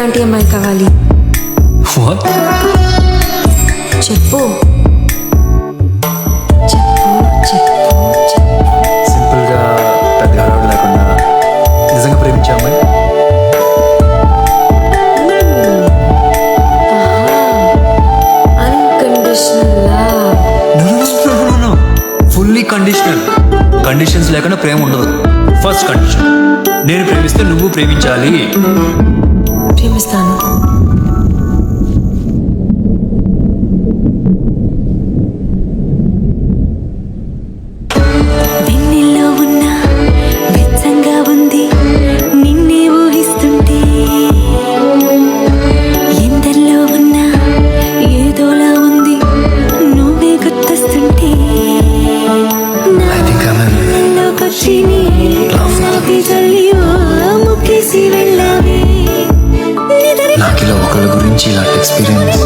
ఎలాంటి అమ్మాయి కావాలి What? చెప్పు చెప్పు చెప్పు సింపుల్ గా పెద్ద హడావుడి లేకుండా నిజంగా ప్రేమించే అమ్మాయి. Unconditional love. Fully conditional. Conditions లేకుండా ప్రేమ ఉండదు. ఫస్ట్ కండిషన్, నేను ప్రేమిస్తే నువ్వు ప్రేమించాలి. ప్రేమిస్తాను. వెన్నెల్లో ఉన్న వెచ్చంగా ఉంది నిన్నే ఊహిస్తుంటే, ఎందల్లో ఉన్న ఏదోలా ఉంది నువ్వే గుర్తొస్తుంటే, నాలోకొచ్చి నీ జల్లి ముక్కేసి వెళ్ళావే. నాకు ఇలా ఒకళ్ళ గురించి ఇలాంటి ఎక్స్పీరియన్స్